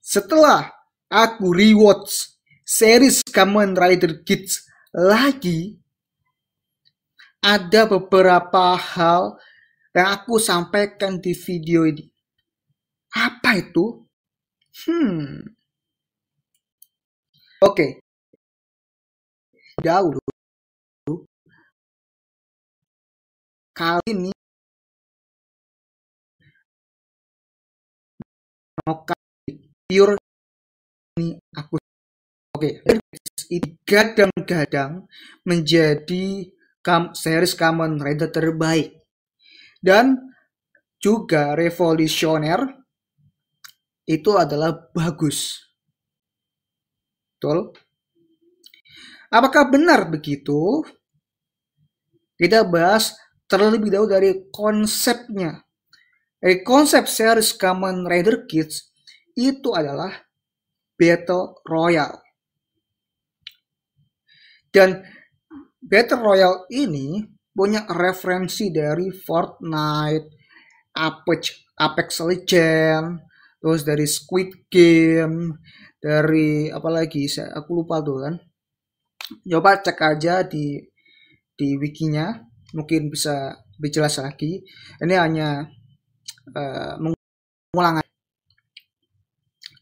setelah aku rewatch series Kamen Rider Kids lagi, ada beberapa hal yang aku sampaikan di video ini. Apa itu? Oke. Dahulu, kali ini mau pure ini aku. Oke. Gadang-gadang menjadi series Kamen Rider terbaik. Dan juga revolusioner itu adalah bagus. Betul? Apakah benar begitu? Kita bahas terlebih dahulu dari konsepnya. Konsep series Kamen Rider Kids itu adalah Battle Royale. Dan Battle Royale ini punya referensi dari Fortnite, Apex Legends, terus dari Squid Game, dari apa lagi? Aku lupa tuh kan. Coba cek aja di wikinya, mungkin bisa lebih jelas lagi. Ini hanya mengulang.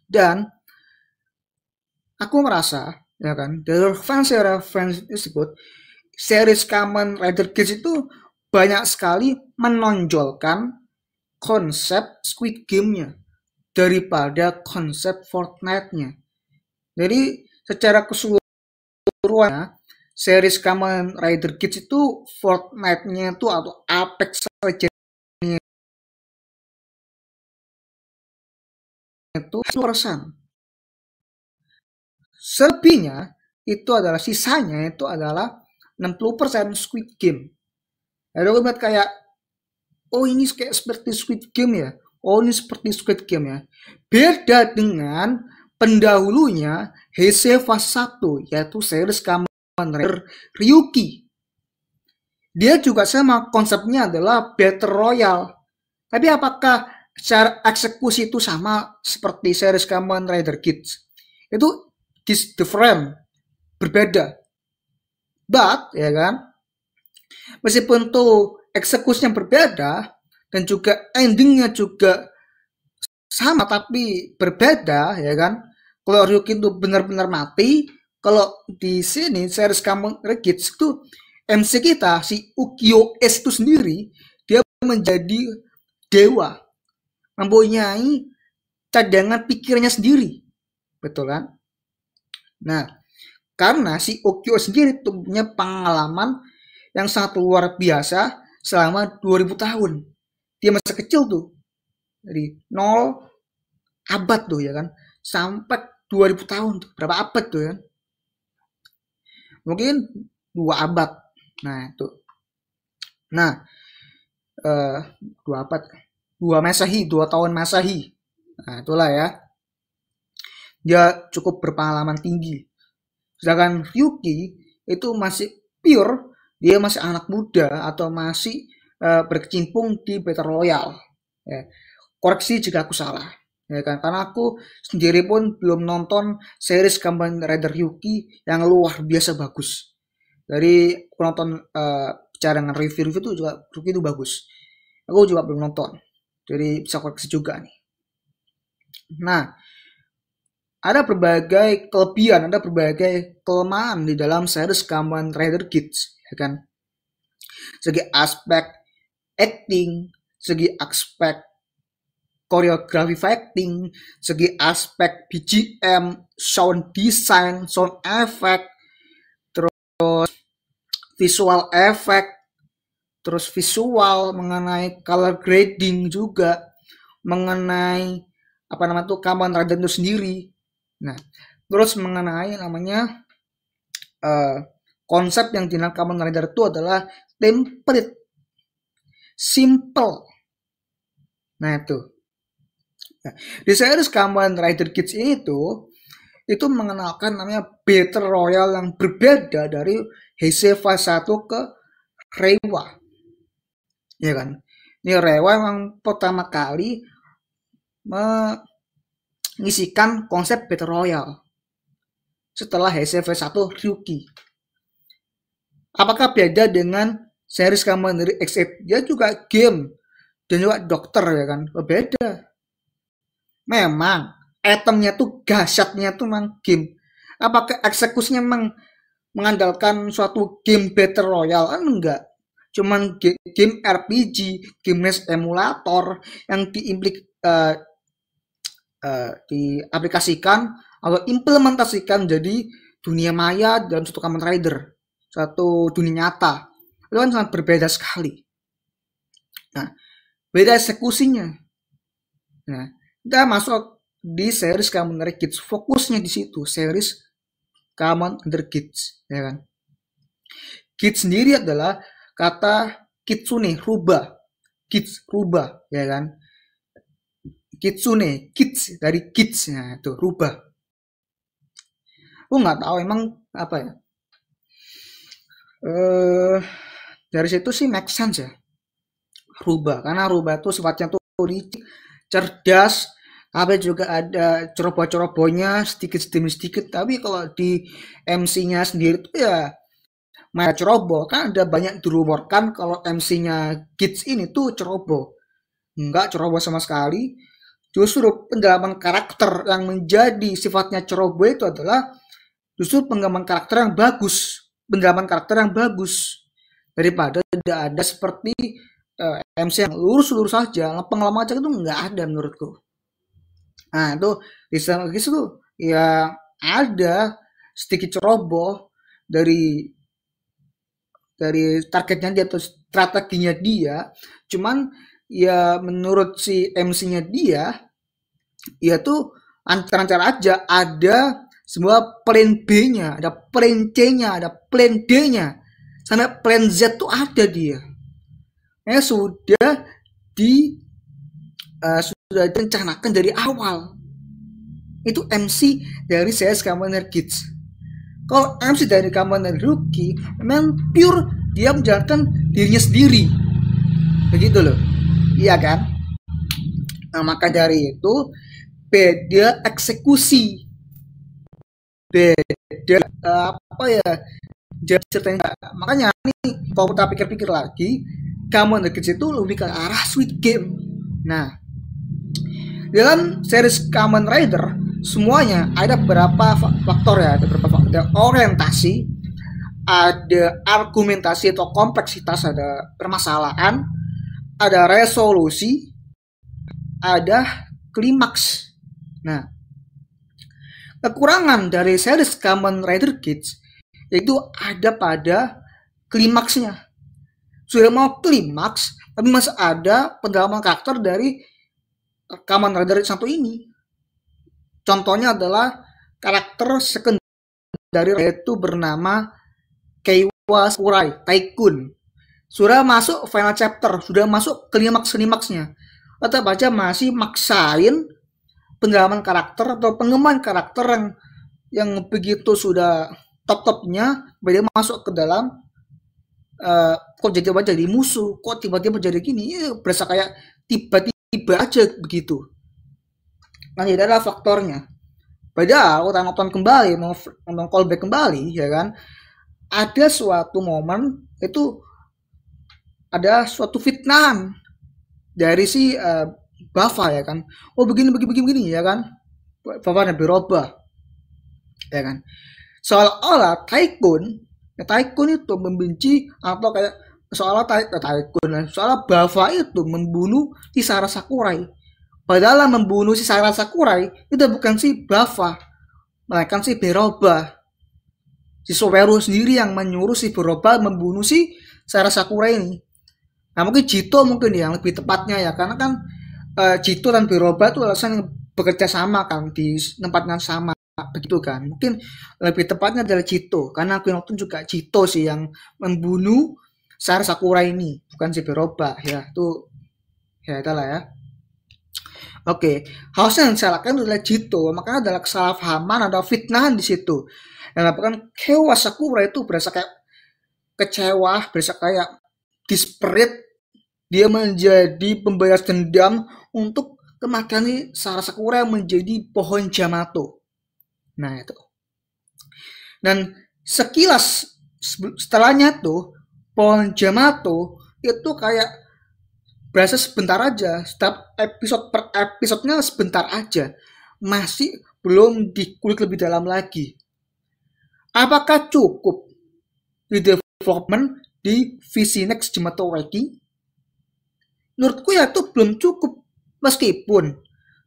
Dan aku merasa, ya kan, dari referensi tersebut, series Kamen Rider Kids itu banyak sekali menonjolkan konsep Squid Game-nya daripada konsep Fortnite-nya. Jadi secara keseluruhan series Kamen Rider Kids itu Fortnite-nya itu atau Apex Legends itu 100%. Selebihnya itu adalah sisanya itu adalah 60% Squid Game. Lalu aku lihat kayak, oh ini kayak seperti Squid Game ya. Oh ini seperti Squid Game ya. Beda dengan pendahulunya Heisei Fase 1, yaitu series Kamen Rider Ryuki. Dia juga sama, konsepnya adalah Battle Royale. Tapi apakah secara eksekusi itu sama seperti series Kamen Rider Kids? Itu different, berbeda. But, ya kan, meskipun tuh eksekusinya berbeda dan juga endingnya juga sama tapi berbeda, ya kan. Kalau Ryuki itu benar-benar mati, kalau di sini series Kamen Rider Kids itu MC kita si Ukyo S itu sendiri dia menjadi dewa, mempunyai cadangan pikirnya sendiri, betul kan? Nah, karena si Ukyo sendiri tuh punya pengalaman yang sangat luar biasa selama 2000 tahun. Dia masih kecil tuh, dari 0 abad tuh ya kan, sampai 2000 tahun tuh, berapa abad tuh ya? Mungkin 2 abad. Nah itu. Nah, 2 abad, 2 Masehi, 2 tahun Masehi. Nah itulah ya. Dia cukup berpengalaman tinggi. Sedangkan Ryuki itu masih pure, dia masih anak muda atau masih berkecimpung di Battle Royale. Ya. Koreksi jika aku salah. Ya kan? Karena aku sendiri pun belum nonton series Kamen Rider Ryuki yang luar biasa bagus. Dari aku nonton bicara dengan review itu juga Ryuki itu bagus. Aku juga belum nonton. Jadi bisa koreksi juga nih. Nah, ada berbagai kelebihan, ada berbagai kelemahan di dalam series Kamen Rider Kids, ya kan? Segi aspek acting, segi aspek koreografi fighting, segi aspek BGM, sound design, sound effect, terus visual effect, terus visual mengenai color grading juga, mengenai apa namanya tuh Kamen Rider itu sendiri. Nah, terus mengenai namanya konsep yang dinamakan Kamen Rider itu adalah template, simple. Nah itu. Nah, di series Kamen Rider Kids itu mengenalkan namanya Battle Royale yang berbeda dari Heisei Fase 1 ke Reiwa. Ya kan? Ini Reiwa yang pertama kali mengisikan konsep Battle Royale setelah HCV1 Ryuki. Apakah beda dengan series Kamen Rider X8? Dia juga game dan juga dokter ya kan, beda. Memang itemnya tuh gasyatnya tuh memang game. Apakah eksekusinya memang mengandalkan suatu game Battle Royale? Kan enggak. Cuman game RPG, game emulator yang diaplikasikan atau implementasikan jadi dunia maya dalam satu Kamen Rider, satu dunia nyata. Itu kan sangat berbeda sekali. Nah, beda eksekusinya. Nah, kita masuk di series Kamen Rider Kids. Fokusnya di situ, series Kamen Rider Kids, ya kan. Kids sendiri adalah kata kitsune, rubah. Kids, rubah, ya kan. Kitsune, kids dari kids, nah itu rubah. Aku nggak tahu emang apa ya. Dari situ sih make sense ya. Rubah, karena rubah tuh sifatnya tuh cerdas, tapi juga ada ceroboh-cerobohnya sedikit demi sedikit. Tapi kalau di MC-nya sendiri tuh ya main ceroboh, kan ada banyak dirumorkan kalau MC-nya Kids ini tuh ceroboh. Enggak ceroboh sama sekali. Justru pendalaman karakter yang menjadi sifatnya ceroboh itu adalah justru pendalaman karakter yang bagus, pendalaman karakter yang bagus daripada tidak ada seperti MC yang lurus-lurus saja, lempeng-lempeng aja itu nggak ada menurutku. Nah itu di situ ya ada sedikit ceroboh dari targetnya dia atau strateginya dia, cuman ya menurut si MC-nya dia ya tuh lancar-lancar aja, ada semua plan B-nya, ada plan C-nya, ada plan D-nya, sampai plan Z tuh ada dia. Sudah direncanakan dari awal. Itu MC dari series Kamen Rider Kids. Kalau MC dari Kamen Rider Ryuki memang pure dia menjalankan dirinya sendiri, begitu loh, iya kan? Nah maka dari itu beda eksekusi, beda apa ya ceritanya. Makanya nih kalau kita pikir-pikir lagi, Kamen Rider Kids itu lebih ke arah sweet game. Nah dalam series Kamen Rider semuanya ada beberapa faktor ya, ada beberapa faktor, ada orientasi, ada argumentasi atau kompleksitas, ada permasalahan, ada resolusi, ada klimaks. Nah, kekurangan dari series Kamen Rider Kids yaitu ada pada klimaksnya. Sudah mau klimaks, tapi masih ada pendalaman karakter dari Kamen Rider satu ini. Contohnya adalah karakter sekundari yaitu bernama Keiwa Sakurai, Taikun. Sudah masuk final chapter, sudah masuk klimaks-klimaksnya. Tetap aja masih maksain pendalaman karakter atau pengembangan karakter yang begitu sudah top-topnya, dia masuk ke dalam kok jadi musuh, kok tiba-tiba jadi gini, ya berasa kayak tiba-tiba aja begitu. Nah, ini adalah faktornya. Padahal kita nonton kembali, nonton callback kembali, ya kan, ada suatu momen itu ada suatu fitnahan dari si Bafa ya kan. Oh begini ya kan. Bafa berubah. Ya kan. Seolah-olah Taikun itu membenci atau kayak seolah Bafa itu membunuh si Sara Sakurai. Padahal membunuh si Sara Sakurai itu bukan si Bafa, melainkan si Beroba. Si Soweru sendiri yang menyuruh si Beroba membunuh si Sara Sakurai ini. Nah mungkin Jito mungkin yang lebih tepatnya ya, karena kan Jito dan Beroba itu alasan bekerja sama kan, di tempat yang sama begitu kan. Mungkin lebih tepatnya adalah Jito, karena aku nonton juga Jito sih yang membunuh Sara Sakurai ini, bukan si Beroba ya. Itu ya itulah ya. Oke, harusnya yang disalahkan adalah Jito, makanya adalah kesalahpahaman, ada fitnahan di situ. Yang bahkan Keiwa Sakurai itu berasa kayak kecewa, berasa kayak desperate, dia menjadi pembalas dendam untuk Kemakani Sarasakura menjadi pohon Jamato. Nah itu. Dan sekilas setelahnya tuh pohon Jamato itu kayak berasa sebentar aja. Setiap episode per episodenya sebentar aja. Masih belum dikulik lebih dalam lagi. Apakah cukup di development di visi next Jamato Waking? Menurutku ya itu belum cukup. Meskipun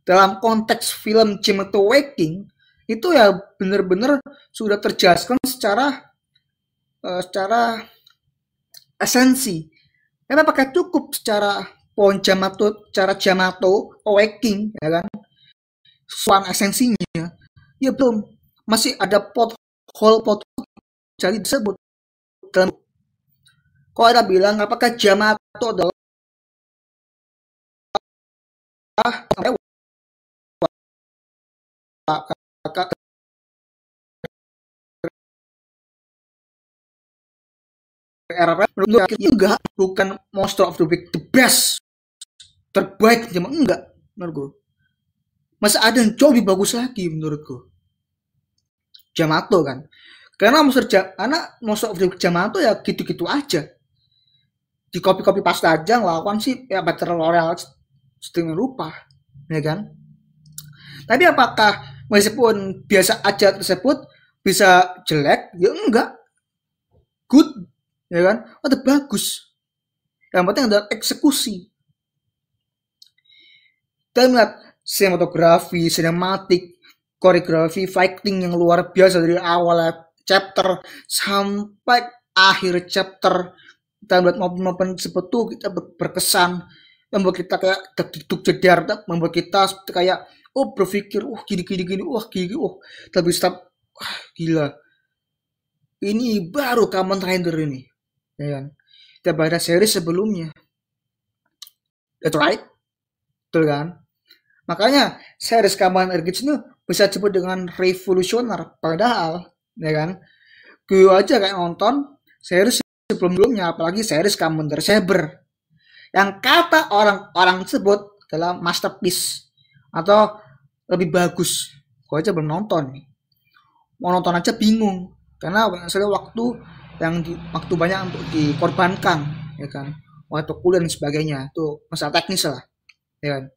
dalam konteks film Jamato Waking itu ya benar-benar sudah terjelaskan secara esensi. Tapi apakah cukup secara pohon Jamato, cara Jamato Waking, ya kan? Soal esensinya, ya belum. Masih ada pothole jadi disebut dalam. Kok ada bilang apakah Jamato adalah menurut enggak, bukan monster of the week the best terbaik, enggak menurutku. Masih ada yang jauh lebih bagus lagi menurutku. Jamato kan, karena monster of the week Jamato ya gitu-gitu aja, di copy paste aja, ngelakukan sih ya Battle Royale setengah rupa, ya kan. Tapi apakah meskipun biasa aja tersebut bisa jelek? Ya enggak, good, ya kan, ada bagus. Yang penting adalah eksekusi. Kita melihat sinematografi, sinematik, koreografi, fighting yang luar biasa dari awal chapter sampai akhir chapter. Kita melihat momen-momen tersebut tuh kita berkesan, membuat kita kayak deg-deg jedar, membuat kita kayak berpikir, gini, tapi stop, gila. Ini baru Kamen Rider ini, ya kan? Kita baca seri sebelumnya, that's right, betul kan? Makanya series Kamen Rider ini bisa disebut dengan revolusioner, padahal, ya kan? Gue aja kayak nonton series sebelumnya, apalagi series Kamen Rider Saber, yang kata orang-orang sebut adalah masterpiece atau lebih bagus. Gue aja belum nonton nih. Mau nonton aja bingung karena waktu banyak untuk dikorbankan, ya kan, waktu kuliah dan sebagainya, itu masalah teknis lah, ya kan.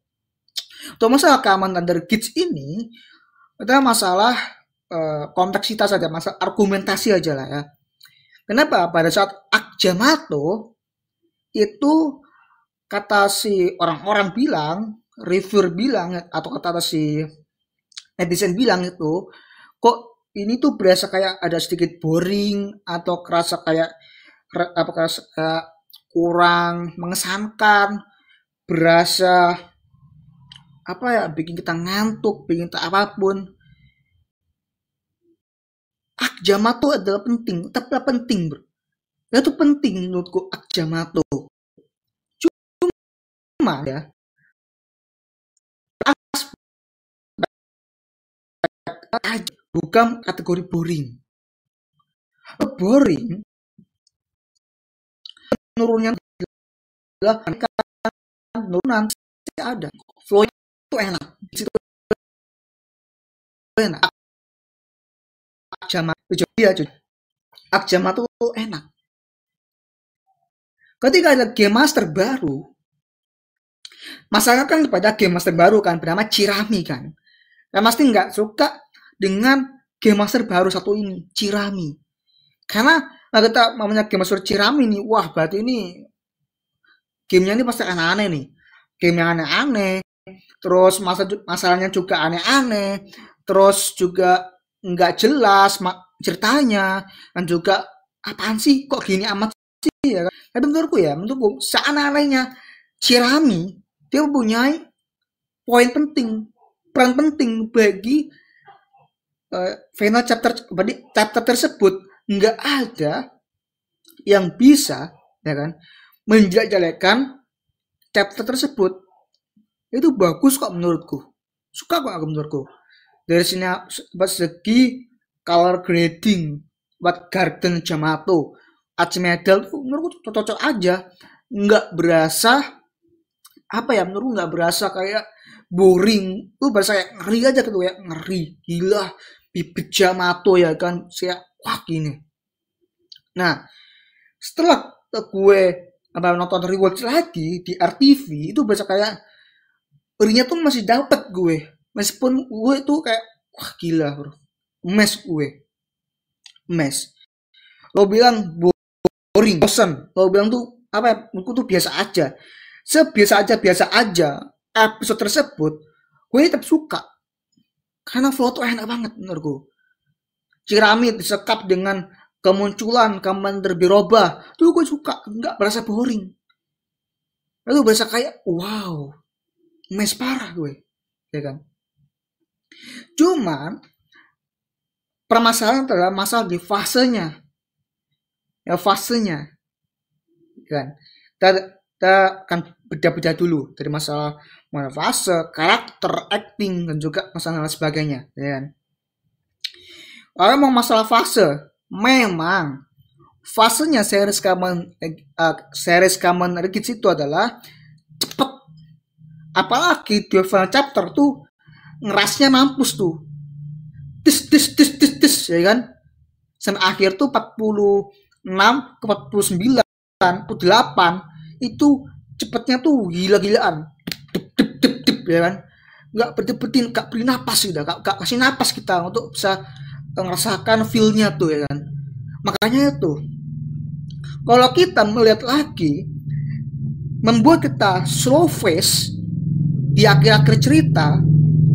Untuk masalah Kamen Rider Kids ini adalah masalah kompleksitas saja, masalah argumentasi aja lah ya. Kenapa pada saat Jamato itu kata si orang-orang bilang, reviewer bilang, atau kata si netizen bilang itu, kok ini tuh berasa kayak ada sedikit boring atau kerasa kayak kurang mengesankan, berasa bikin kita ngantuk, bikin kita apapun. Jamato adalah penting, tetaplah penting, bro. Itu penting menurutku Jamato. Cuma ya, bukan kategori boring. Boring penurunnya adalah penurunan ada, flow itu enak, itu enak. Jamato itu enak. Ketika ada game master baru, masalah kan kepada game master baru kan bernama Chirami kan. Nah, pasti nggak suka dengan game master baru satu ini, Chirami. Karena kita namanya game master Chirami nih, wah berarti ini gamenya ini pasti aneh-aneh nih. Game yang aneh-aneh, terus masalahnya juga aneh-aneh, terus juga nggak jelas ceritanya, dan juga apaan sih kok gini amat sih ya kan. Tapi menurutku seaneh-anehnya Chirami, dia mempunyai peran penting bagi final chapter tersebut. Nggak ada yang bisa, ya kan, menjelek-jelekan chapter tersebut. Itu bagus kok menurutku, suka kok aku menurutku. Dari segi color grading buat Garden Jamato, Archimedal tuh menurutku cocok aja, nggak berasa menurutku nggak berasa kayak boring, tuh bahasa kayak ngeri aja gitu ya, ngeri, gila, bibit Yamato ya kan, saya wah gini. Nah, setelah gue nonton rewatch lagi di RTV itu bahasa kayak ngerinya tuh masih dapet gue, meskipun gue tuh kayak wah gila bro, mes gue, mes. Lo bilang boring, bosen, lo bilang tuh apa ya, menurutku tuh biasa aja, biasa aja episode tersebut gue tetap suka karena flow tuh enak banget menurutku. Ciramit disekap dengan kemunculan Commander Biroba tuh gue suka, nggak berasa boring, itu berasa kayak wow, mes parah gue ya kan. Cuman permasalahan adalah masalah di fasenya, ya fasenya kan. Kita akan beda-beda dulu dari masalah fase, karakter, acting, dan juga masalah sebagainya ya kan. Kalau mau masalah fase, memang fasenya series Kamen Rider itu adalah cepet, apalagi di final chapter tuh ngerasnya mampus tuh, tis ya kan, sampai akhir tuh 46 ke 49 48 itu cepetnya tuh gila-gilaan, dep ya kan, nggak berdepetin, nggak beri napas, sudah nggak kasih napas kita untuk bisa merasakan feel-nya tuh ya kan. Makanya itu kalau kita melihat lagi membuat kita slow face di akhir-akhir cerita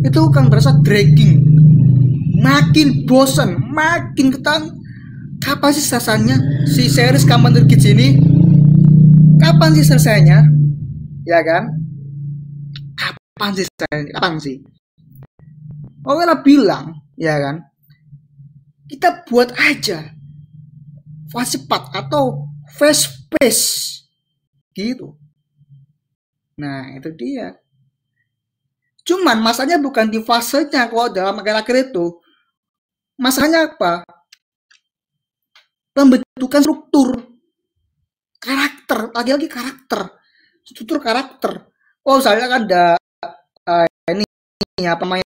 itu kan berasa dragging, makin bosan, makin ketang. Kapan sih selesainya si series Kamen Rider Kids ini? Kapan sih selesainya? Ya kan? Kapan sih selesainya? Kapan sih? Orang bilang, ya kan? Kita buat aja fase cepat atau fast pace gitu. Nah, itu dia. Cuman masanya bukan di fasenya kalau dalam akhir-akhir itu. Masanya apa? Pembentukan struktur karakter, lagi-lagi karakter, struktur karakter. Oh, misalnya kan ada ini apa namanya,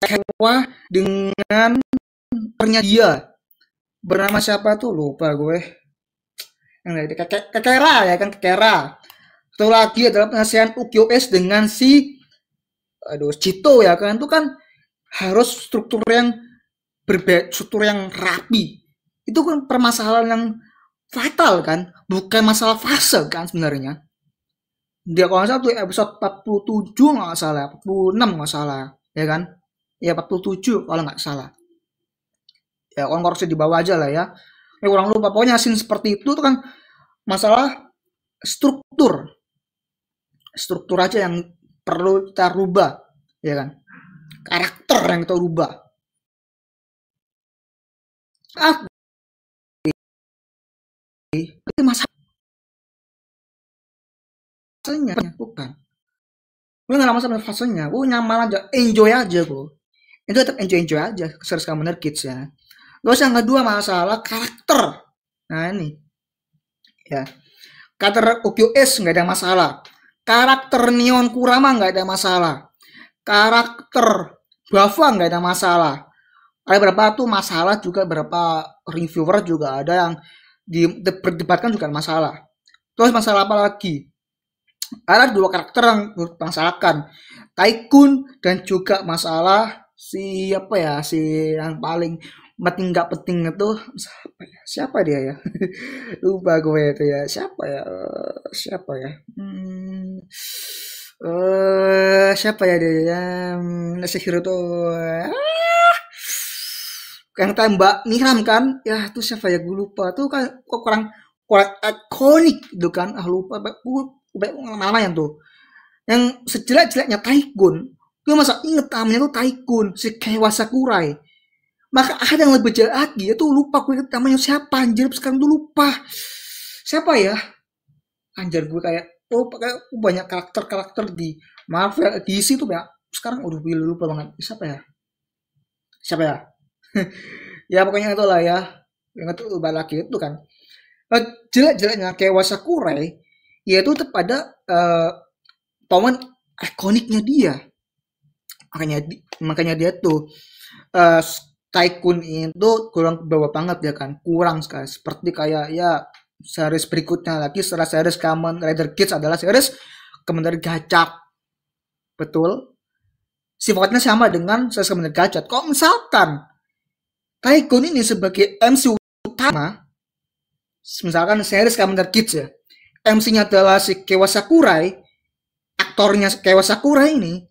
Hewa dengan ternyata dia bernama siapa tuh lupa gue, yang Kekera ya kan, Kekera. Satu lagi adalah penyelesaian UQS dengan si Cito ya kan, itu kan harus struktur yang berbeda, struktur yang rapi. Itu kan permasalahan yang fatal kan, bukan masalah fase kan sebenarnya. Dia kalau nggak salah tuh episode 47 nggak salah, 46 nggak salah, ya kan? Ya 47 kalau nggak salah. Ya kalau koreksi di bawah aja lah ya. Kurang lupa, pokoknya scene seperti itu tuh kan masalah struktur. Struktur aja yang perlu kita rubah, ya kan? Karakter yang kita rubah. Itu masanya bukan. Gue nggak masalah fasenya, gue nyaman aja, enjoy aja gue. Itu tetap enjoy aja series Kamen Rider Kids ya. Terus yang kedua masalah karakter. Nah ini ya, karakter OQS nggak ada masalah, karakter Neon Kurama nggak ada masalah, karakter Bava nggak ada masalah. Ada beberapa tuh masalah juga, beberapa reviewer juga ada yang diperdebatkan juga masalah. Terus masalah apa lagi? Ada dua karakter yang dipermasalahkan, Tycoon dan juga masalah si apa ya, si yang paling penting nggak penting itu siapa dia ya, lupa gue itu ya, siapa ya siapa ya dia ya, si hero tuh yang tembak Niram kan ya, tuh siapa ya, gue lupa tuh kan, kok kurang kurang ikonik gitu kan, lupa gue mana yang tuh yang sejelek-jeleknya Tycoon, gue masa inget namanya tuh Tycoon si Keiwa Sakurai. Maka ada yang lebih jelek lagi, itu lupa gue namanya siapa, anjir sekarang tuh lupa siapa ya, anjir gue kayak kayak banyak karakter di Marvel DC tuh ya sekarang udah lupa banget siapa ya ya pokoknya itulah ya, yang itu balik lagi itu kan jelek-jeleknya kayak Sakurai yaitu kepada momen ikoniknya dia. Makanya dia tuh Tycoon itu kurang ke bawah banget ya kan, kurang sekali. Seperti kayak ya series berikutnya lagi setelah series Kamen Rider Kids adalah series Kamen Rider Gacak. Betul. Sifatnya sama dengan series Kamen Rider Gacak. Kok misalkan Tycoon ini sebagai MC utama, misalkan series Kamen Rider Kids ya, MC-nya adalah si Kewa Sakurai, aktornya Kewa Sakurai ini,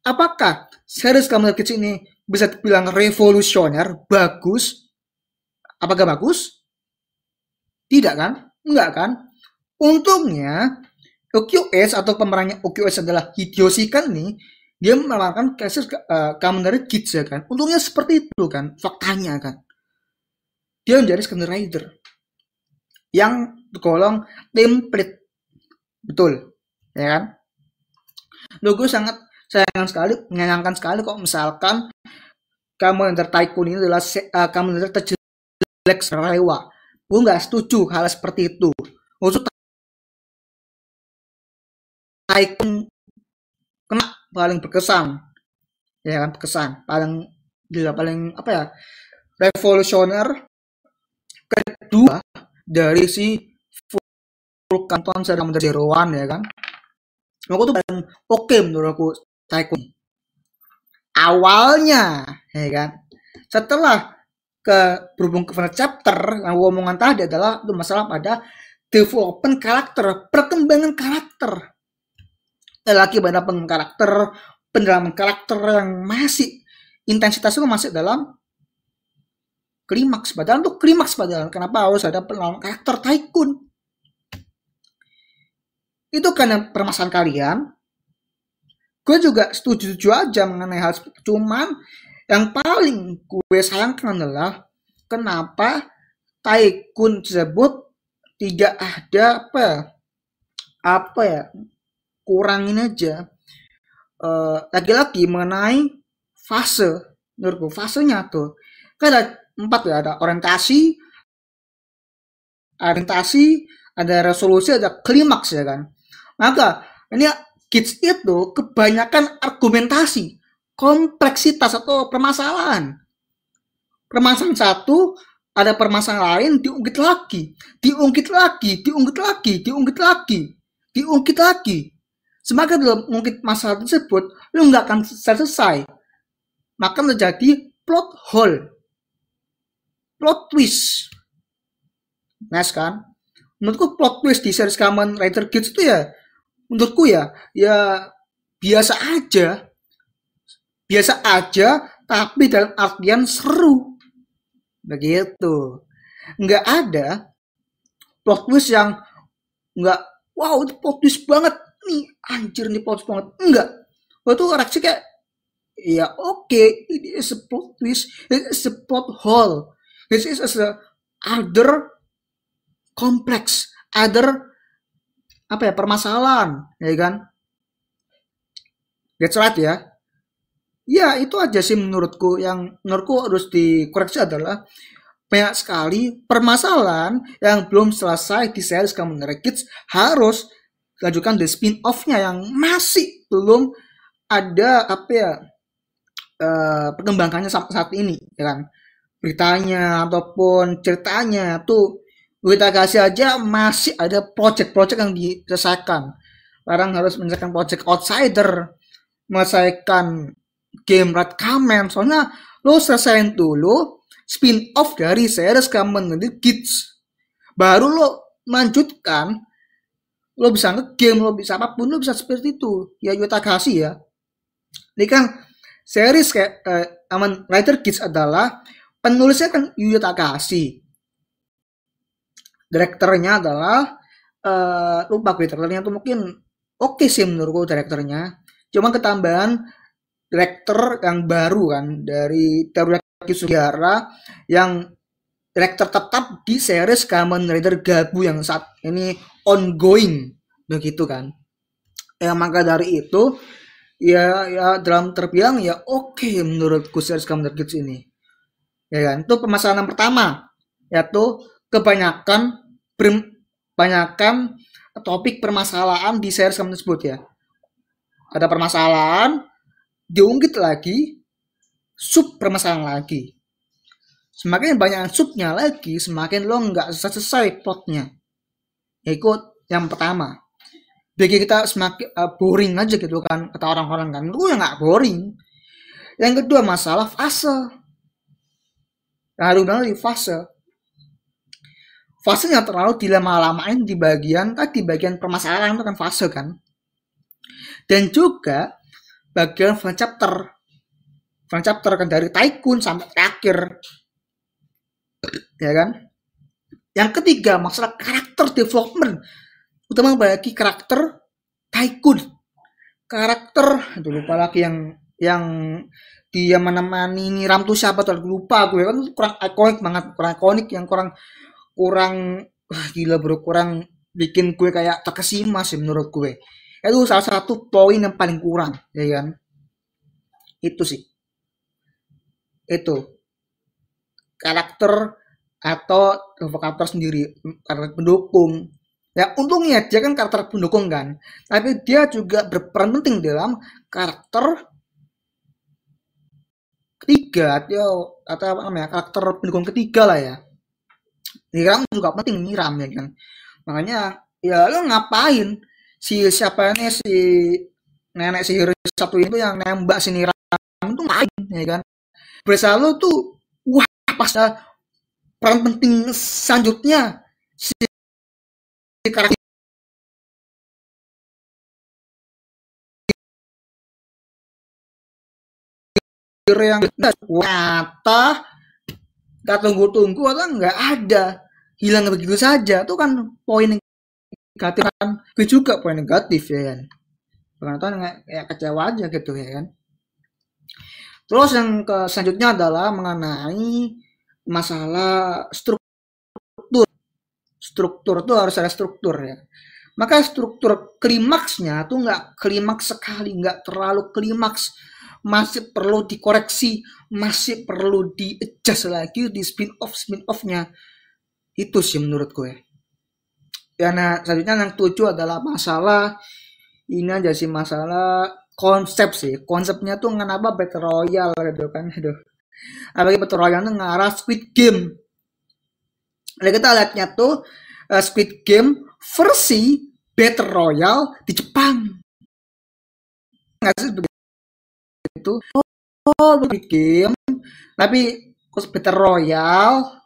apakah series Kamen Rider Kids ini bisa dibilang revolusioner, bagus? Apakah bagus? Tidak kan? Enggak kan? Untungnya OQS atau pemerannya OQS adalah Hideyoshi kan nih, dia memerankan kasus Kamen Rider Kids ya kan. Untungnya seperti itu kan, faktanya kan. Dia menjadi Kamen Rider yang tergolong template. Betul, ya kan? Logo sangat menyayangkan sekali kok misalkan Kamen Rider Tycoon ini adalah Kamen Rider terjelek serewa. Gue nggak setuju hal seperti itu. Untuk Tycoon kena paling berkesan, ya kan, berkesan paling gila, paling apa ya, revolusioner kedua dari si full kanton Kamen Rider Zero One ya kan. Aku tuh paling oke menurut aku Tycoon awalnya ya kan. Setelah berhubung ke final chapter yang omongan tadi adalah itu masalah pada development karakter, perkembangan karakter. Lagi pada pengembangan karakter, pendalaman karakter yang masih intensitasnya masih dalam klimaks. Padahal untuk klimaks padahal kenapa harus ada pendalaman karakter Tycoon? Itu karena permasalahan kalian. Gue juga setuju aja mengenai hal seperti itu. Cuman yang paling gue sayangkan adalah kenapa Tycoon tersebut tidak ada apa ya, kurangin aja. Lagi-lagi mengenai fase, menurutku fasenya tuh kan ada 4 ya, ada orientasi, ada resolusi, ada klimaks ya kan. Maka ini Kids itu kebanyakan argumentasi, kompleksitas atau permasalahan. Permasalahan satu, ada permasalahan lain, diungkit lagi. Semakin dalam mengungkit masalah tersebut, lu nggak akan selesai. Maka terjadi plot hole, plot twist. Nice kan? Menurutku plot twist di series Kamen Rider Kids itu ya, menurutku ya biasa aja, tapi dalam artian seru, begitu. Nggak ada plot twist yang nggak, wow itu plot twist banget nih, anjir nih plot twist banget, enggak. Waktu reaksi kayak, ya oke, ini is a plot twist, it is a plot hole, this is a other complex, other apa ya, permasalahan, ya kan? That's right ya. Ya itu aja sih menurutku, yang menurutku harus dikoreksi adalah banyak sekali permasalahan yang belum selesai di series Kamen Rider Kids, harus dilanjutkan di spin-off-nya yang masih belum ada apa ya, perkembangannya sampai saat ini ya kan. Beritanya ataupun ceritanya tuh kita kasih aja masih ada project-project yang diselesaikan. Sekarang harus menyelesaikan project Outsider, menyelesaikan game Red Kamen. Soalnya lo selesaiin dulu spin-off dari series Kamen Rider Kids, baru lo lanjutkan, lo bisa nge-game, lo bisa apapun, lo bisa seperti itu. Ya Yu Takahashi ya. Ini kan series kayak Kamen Rider Kids adalah penulisnya kan Yu Takahashi. Direkturnya adalah lupa gue, direkturnya tuh mungkin oke sih menurutku direkturnya. Cuma ketambahan direktur yang baru kan dari Teruyaki Sugihara yang direktur tetap di series Kamen Rider Gabu yang saat ini ongoing begitu kan. Ya maka dari itu ya dalam terbilang ya oke menurutku series Kamen Rider Kids ini. Ya kan? Itu permasalahan yang pertama, yaitu kebanyakan topik permasalahan di series kamu tersebut ya. Ada permasalahan, diungkit lagi, sub permasalahan lagi. Semakin banyak subnya lagi, semakin lo nggak selesai plotnya. Ikut yang pertama. Bikin kita semakin boring aja gitu kan, kata orang-orang kan. Lu ya nggak boring. Yang kedua masalah fase. Nah, harus bilang di fase. Fasenya terlalu dilama-lamain di bagian bagian permasalahan itu kan fase kan. Dan juga bagian front chapter kan dari Tycoon sampai terakhir. Ya kan? Yang ketiga masalah karakter development. Utama bagi karakter Tycoon. Karakter, aduh lupa lagi yang dia menemani Niram tuh siapa tuh, lupa gue kan, kurang ikonik banget, kurang ikonik, yang kurang gila bro, kurang bikin gue kayak terkesima sih menurut gue. Itu salah satu poin yang paling kurang, ya kan? Itu sih. Itu karakter atau karakter sendiri, karakter pendukung. Ya untungnya dia kan karakter pendukung kan, tapi dia juga berperan penting dalam karakter ketiga atau apa namanya, karakter pendukung ketiga lah ya. Niram juga penting, Niram ya kan. Makanya ya lo ngapain siapa nih, si nenek sihir satu itu yang nembak si Niram itu main ya kan. Berasa lo tuh wah pas peran penting selanjutnya si karakter yang nyata gak tunggu-tunggu atau nggak ada, hilang begitu saja, itu kan poin negatif kan. Gue juga poin negatif ya kan, penonton kayak kecewa aja gitu ya kan. Terus yang selanjutnya adalah mengenai masalah struktur tuh harus ada struktur ya. Maka struktur klimaksnya tuh nggak klimaks sekali, nggak terlalu klimaks, masih perlu dikoreksi, masih perlu di-adjust lagi di spin-offnya. Itu sih menurut gue. Ya, nah selanjutnya yang tujuh adalah masalah ini aja sih, masalah konsep sih. Konsepnya tuh kenapa Battle Royale gitu kan. Aduh. Apalagi Battle Royale tuh ngarah Squid Game. Nah, kita lihatnya tuh Squid Game versi Battle Royale di Jepang. Nggak sih begitu? Oh, Squid Game. Tapi Battle Royale.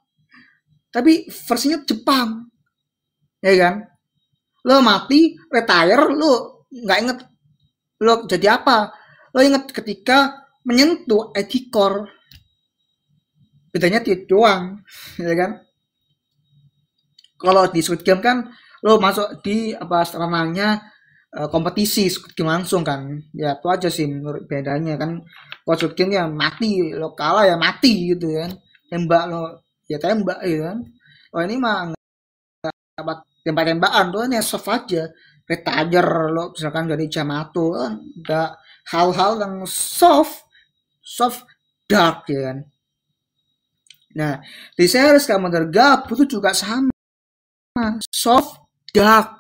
Tapi versinya Jepang. Ya kan? Lo mati, retire, lo nggak inget lo jadi apa. Lo inget ketika menyentuh ID core. Bedanya itu doang. Ya kan? Kalau di Squid Game kan lo masuk di apa namanya kompetisi Squid Game langsung kan, ya itu aja sih menurut bedanya kan. Kalau Squid Game ya mati, lo kalah ya mati gitu kan, tembak lo ya tembak gitu kan. Oh ini mah nggak tembak-tembakan tuh, ya soft aja, retire lo misalkan dari Jamato kan, udah hal-hal yang soft dark ya kan. Nah di series Commander Gap itu juga sama, soft dark.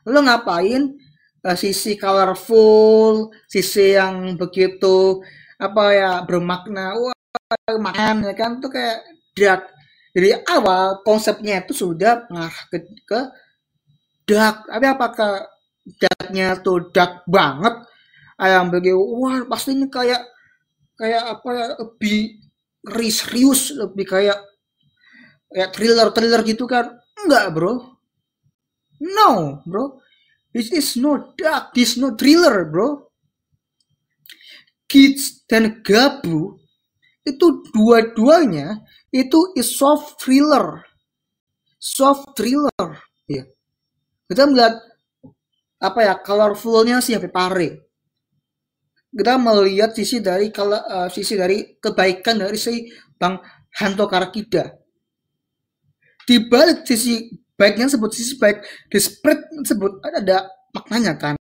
Lo ngapain sisi colorful, sisi yang begitu apa ya, bermakna, wah makan ya kan, tuh kayak dark. Dari awal konsepnya itu sudah mengarah ke dark. Tapi apakah darknya tuh dark banget, yang begitu wah pasti ini kayak apa ya, lebih serius, lebih kayak thriller gitu kan? Enggak bro, no bro, this is no dark, this is no thriller bro. Kids dan Gabu itu dua-duanya itu is soft thriller ya. Kita melihat apa ya, colorfulnya si Happy Pare. Kita melihat sisi dari kebaikan dari si Bang Hanto Karakida. Di balik sisi baiknya sebut, sisi baik di spread sebut ada maknanya kan,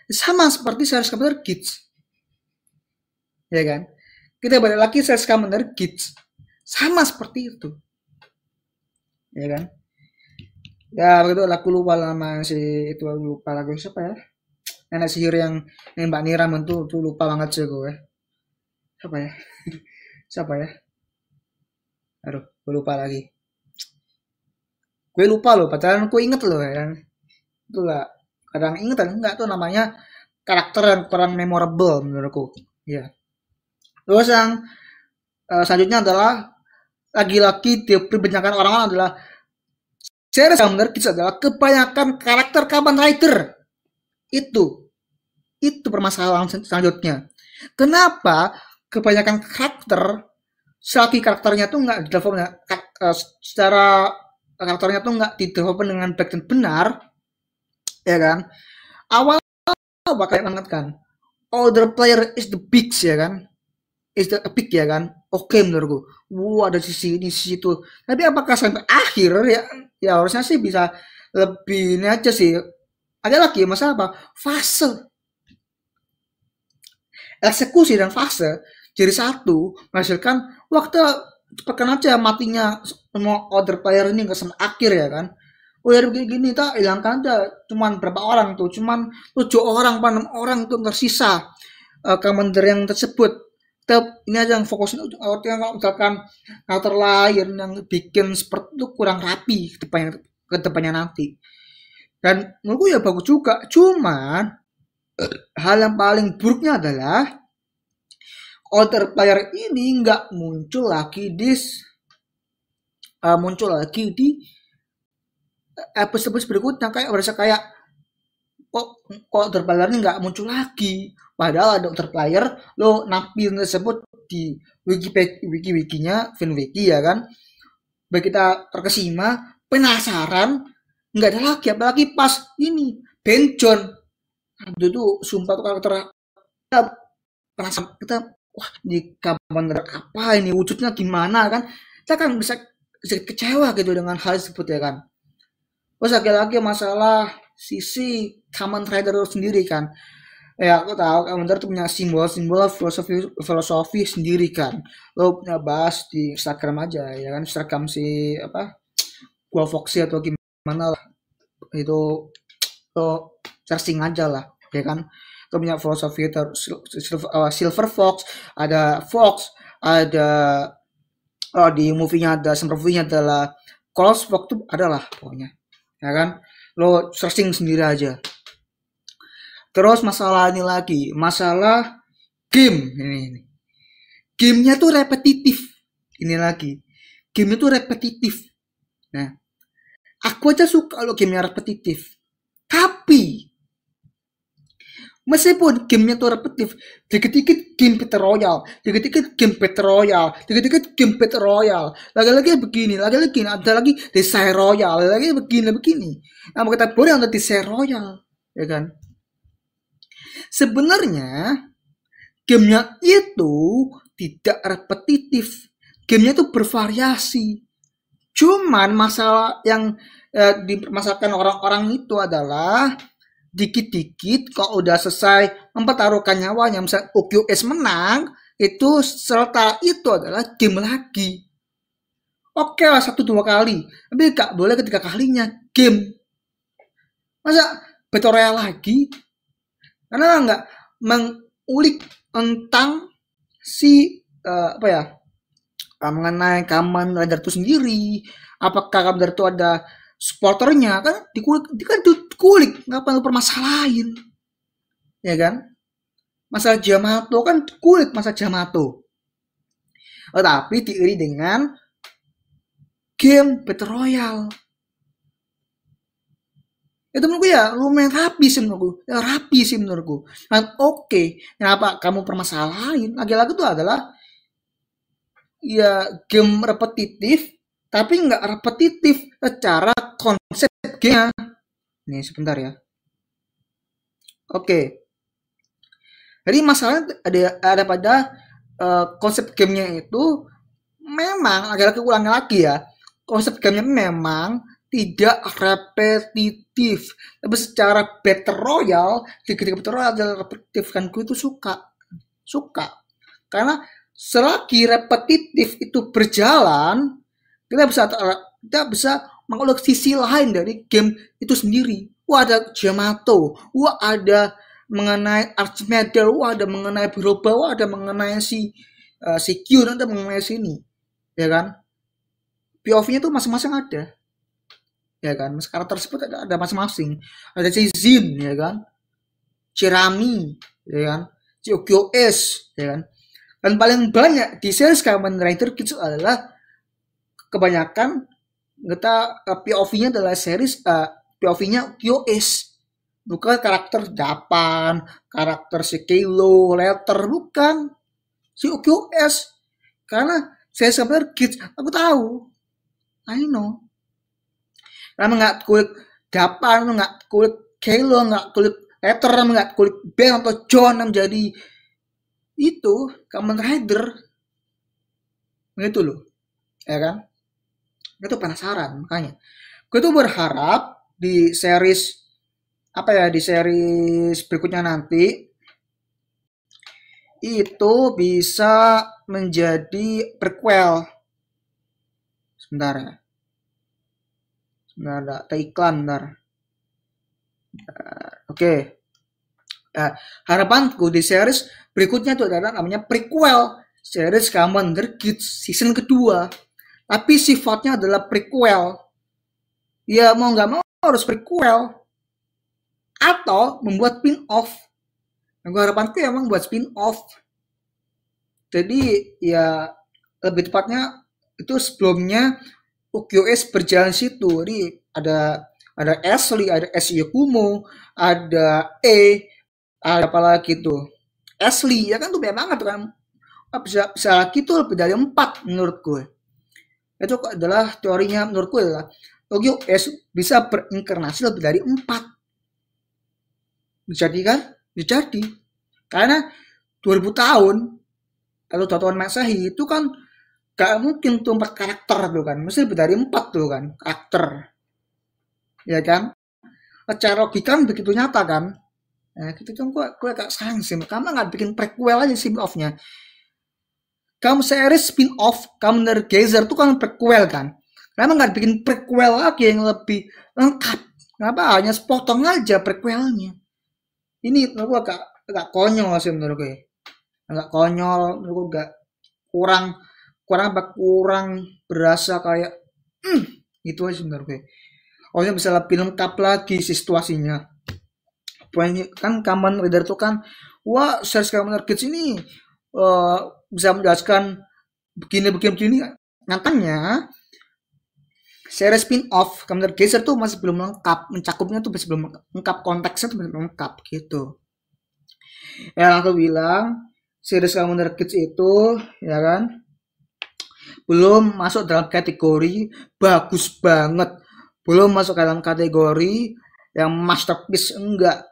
sama seperti series Commander Kids ya kan. Kita balik lagi series Commander Kids sama seperti itu ya kan. Ya begitu lah, aku lupa nama si itu, aku lupa lagu siapa ya, nenek sihir yang Mbak Niram itu tuh lupa banget sih gue. Siapa ya? Siapa ya? Aduh, gue lupa lagi. Gue lupa loh, padahal gue inget loh ya. Itu lah, kadang inget kan enggak tuh namanya karakter yang kurang memorable menurutku. Ya. Terus yang selanjutnya adalah lagi-lagi diperbincangkan orang-orang adalah series Kamen Kids adalah kebanyakan karakter Kamen Rider. Itu itu permasalahan selanjutnya. Kenapa kebanyakan karakter selagi karakternya tuh nggak develop secara karakternya tuh nggak di develop dengan baik dan benar, ya kan? Awal bakal banget kan. Older player is the big ya kan? Is the epic ya kan? Oke menurutku. Ada sisi ini sisi itu. Tapi apakah sampai akhir ya? Ya harusnya sih bisa lebih ini aja sih. Ada lagi masalah apa? Fase eksekusi dan fase jadi satu menghasilkan waktu tekan aja matinya semua order player ini nggak sama akhir ya kan. Oh ya begini tak hilangkan aja cuman berapa orang tuh, cuman 7 orang 6 orang tuh tersisa komander yang tersebut. Tetap ini aja yang fokusin, artinya kalau misalkan karakter lain yang bikin seperti itu kurang rapi ke depannya nanti. Dan menurutku ya bagus juga, cuman hal yang paling buruknya adalah other player ini nggak muncul lagi di episode berikutnya, kayak berasa kayak kok kok other player ini nggak muncul lagi, padahal ada other player lo nampil tersebut di wikinya Finwiki ya kan, baik kita terkesima penasaran nggak ada lagi, apalagi pas ini Ben John itu tuh sumpah tuh karakter kita penasaran, kita wah di kapan apa ini wujudnya gimana kan, kita kan bisa sedikit kecewa gitu dengan hal tersebut ya kan. Terus lagi-lagi masalah sisi Kamen Rider sendiri kan, ya aku tahu Kamen Rider tuh punya simbol-simbol filosofi sendiri kan, lo punya bahas di Instagram aja ya kan, Instagram si apa gua Foxy atau gimana lah itu, lo searching aja lah ya kan. Itu punya filosofi Silver Fox, ada Fox, ada di movie-nya ada Summer movie-nya adalah Cross Fox tuh adalah pokoknya ya kan, lo searching sendiri aja. Terus masalah ini lagi, masalah game ini. Gamenya tuh repetitif, ini lagi gamenya tuh repetitif. Nah, aku aja suka kalau gamenya repetitif, tapi meskipun gamenya tuh repetitif, dikit-dikit game battle royale, dikit-dikit game battle royale, dikit-dikit game battle royale, lagi-lagi begini, lagi-lagi ada lagi desire royale, lagi begini. Nah, kita boleh untuk desire royale, ya kan? Sebenarnya gamenya itu tidak repetitif, gamenya itu bervariasi. Cuman masalah yang dipermasalahkan orang-orang itu adalah dikit-dikit kok udah selesai mempertaruhkan nyawanya, misalnya OQS menang, itu serta itu adalah game lagi. Oke lah 1-2 kali, tapi gak boleh ketiga kalinya game. Masa Battle Royale lagi? Karena nggak mengulik tentang si apa ya, mengenai Kamen Rider itu sendiri. Apakah Kamen Rider itu ada supporternya kan, dikulik ngapain lu permasalahin ya kan. Masalah Jamato kan kulit masa Jamato, tapi diiri dengan game Battle Royale. Itu menurutku ya lumayan rapi sih menurutku, ya, rapi sih menurutku. Dan oke, kenapa kamu permasalahin lagi-lagi itu adalah ya game repetitif, tapi nggak repetitif secara konsep game. Nih sebentar ya. Oke. Jadi masalahnya ada pada konsep gamenya itu memang agak ulang lagi ya. Konsep gamenya memang tidak repetitif, tapi secara battle royale, ketika battle royale adalah repetitif kan, gue itu suka karena selagi repetitif itu berjalan, kita bisa mengulik sisi lain dari game itu sendiri. Wah, ada Yamato, wah ada mengenai Archimedel, wah ada mengenai Biroba, wah ada mengenai si Q, ada mengenai sini, ya kan? POV-nya tuh masing-masing ada, ya kan? Karakter tersebut ada masing-masing. Ada si Zin, ya kan? Cirami, ya kan? Si Okyo S, ya kan? Dan paling banyak di series Kamen Rider Kids adalah kebanyakan kita POV-nya adalah series POV-nya QS, bukan karakter Japan, karakter si Kilo, Letter, bukan si QS. Karena saya sebenarnya kids, aku tahu, I know. Karena nggak kulit Japan, nggak kulit Kilo, nggak kulit Letter, nggak kulit Ben atau John menjadi itu Kamen Rider, gitu loh, ya kan? Itu penasaran, makanya gue tuh berharap di series di series berikutnya nanti itu bisa menjadi prequel. Sebentar ya, sebentar ada iklan bentar. Oke. Nah, harapanku di series berikutnya itu adalah namanya prequel series Kamen Rider Kids season kedua, tapi sifatnya adalah prequel. Ya mau nggak mau harus prequel atau membuat spin-off. Nah, harapanku emang buat spin-off. Jadi ya lebih tepatnya itu sebelumnya UQS berjalan situ. Jadi ada Ashley, ada S. Yakumo, ada ada apa lagi tuh? Ashley ya kan tuh banyak banget kan. Bisa lagi tuh lebih dari 4 menurut gue. Itu adalah teorinya menurut gue adalah UQS bisa berinkarnasi lebih dari 4. Jadi kan? Jadi. Karena 2000 tahun atau 2 tahun Masehi itu kan gak mungkin tuh 4 karakter tuh kan. Mesti lebih dari 4 tuh kan karakter. Ya kan? Secara logika kan begitu nyata kan. Nah, gitu kan gue agak sayang sih. Kamu gak bikin prequel aja spin-off-nya. Kamu series spin-off Kamen Rider Geyser tuh kan prequel kan. Kenapa gak bikin prequel lagi yang lebih lengkap? Kenapa hanya sepotong aja prequelnya? Ini menurut gue agak konyol sih menurut gue. Agak konyol, menurut gue kurang berasa kayak gitu aja menurut gue. Harusnya bisa lebih lengkap lagi situasinya. Poinnya kan Kamen Rider itu kan, wah series Kamen Rider Kids ini bisa menjelaskan begini. Nyatanya series spin-off Kamen Rider Geyser tuh masih belum lengkap, mencakupnya tuh masih belum lengkap, konteksnya tuh belum lengkap gitu. Ya aku bilang series Kamen Rider Kids itu ya kan belum masuk dalam kategori bagus banget, belum masuk dalam kategori yang masterpiece, enggak,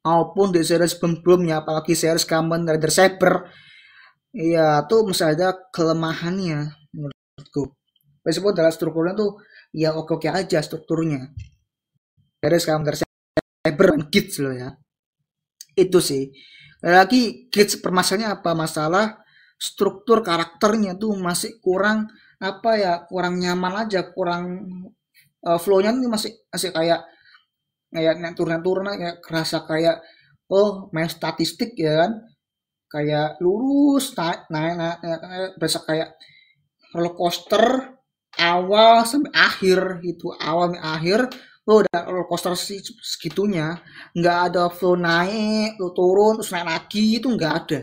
maupun di series sebelumnya apalagi series Kamen Rider Saber ya tuh masih ada kelemahannya menurutku. Meskipun dalam strukturnya tuh ya oke aja strukturnya series Kamen Rider Saber dan Kids loh ya, itu sih. Lagi Kids permasalahannya apa, masalah struktur karakternya tuh masih kurang kurang nyaman aja, kurang flow-nya tuh masih kayak turun kayak kerasa kayak main statistik ya kan, kayak lurus naik berasa kayak roller coaster awal sampai akhir gitu, awal sampai akhir udah roller coaster segitunya, nggak ada flow naik lo turun terus naik lagi, itu nggak ada.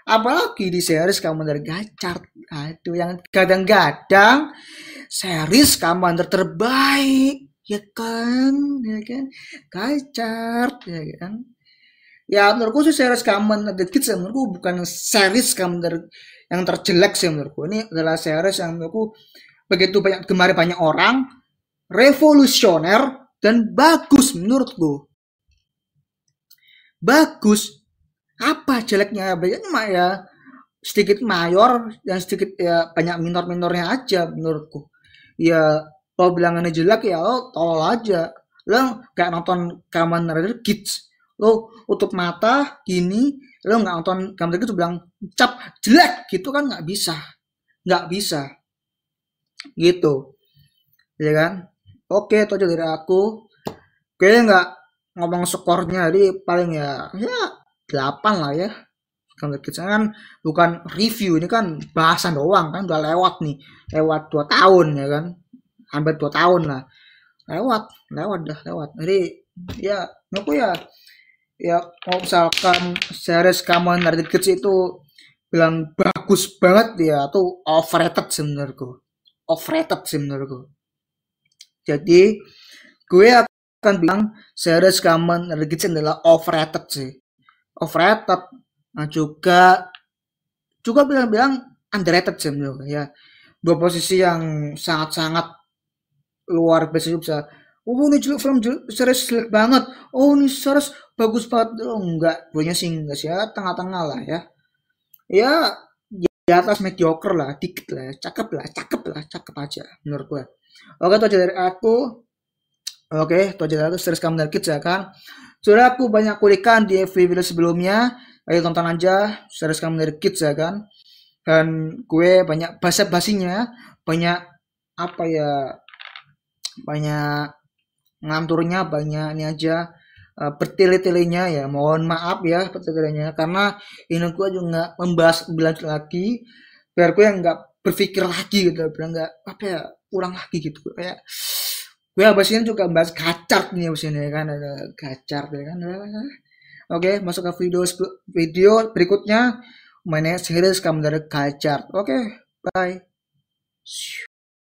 Apalagi di series Kamen Rider Gachar, aduh, yang kadang-kadang series Kamen Rider terbaik ya kan Gachar ya kan. Ya menurutku sih series Kamen Rider Kids menurutku bukan series Kamen Rider yang terjelek sih menurutku. Ini adalah series yang menurutku begitu banyak gemar banyak orang, revolusioner dan bagus menurutku. Bagus. Apa jeleknya? Banyak mah ya sedikit mayor dan sedikit ya banyak minor-minornya aja menurutku. Ya kalau bilangannya jelek ya lo tolol aja. Lo gak nonton Kamen Rider Kids, lo tutup mata gini, lo nggak nonton Kamen Rider Kids bilang cap jelek gitu kan, nggak bisa gitu. ya kan? Oke, itu aja dari aku. Kayaknya nggak ngomong skornya, jadi paling ya 8 lah ya. Kalau kita kan bukan review, ini kan bahasan doang kan, udah lewat nih, lewat 2 tahun ya kan, hampir 2 tahun lah, lewat, lewat. Jadi ya, aku ya kalau misalkan series Kamen Rider Kids itu bilang bagus banget ya, tuh overrated sih menurutku, overrated sih menurutku. Jadi gue akan bilang series Kamen Rider Kids adalah overrated sih, overrated. Nah, juga bilang-bilang underrated sih menurut ya. Dua posisi yang sangat-sangat luar biasa juga bisa. Oh ini jelek, film jelek, series jelek banget. Oh ini series bagus banget. Oh enggak, duanya sih enggak sih ya, tengah-tengah lah ya. Ya di atas mediocre lah, dikit lah, cakep aja menurut gue. Oke, itu aja dari aku. Oke, itu aja dari aku, series kamu dari Kids ya kan. Sudah aku banyak kulikan di video sebelumnya. Ayo tonton aja series kamu dari Kids ya kan. Dan gue banyak basa-basinya, banyak apa ya, banyak nganturnya, banyak ini aja, bertele-telenya ya, mohon maaf ya bertele-telenya, karena ini gue juga nggak membahas lebih lanjut lagi, biar gue yang nggak berpikir lagi gitu, biar nggak apa ya, ulang lagi gitu, kayak gue abis ini juga bahas gacar nih abis ini ya kan, ada gacar ya kan. Oke, masuk ke video berikutnya, mainnya series kamu dari gacar. Oke, bye.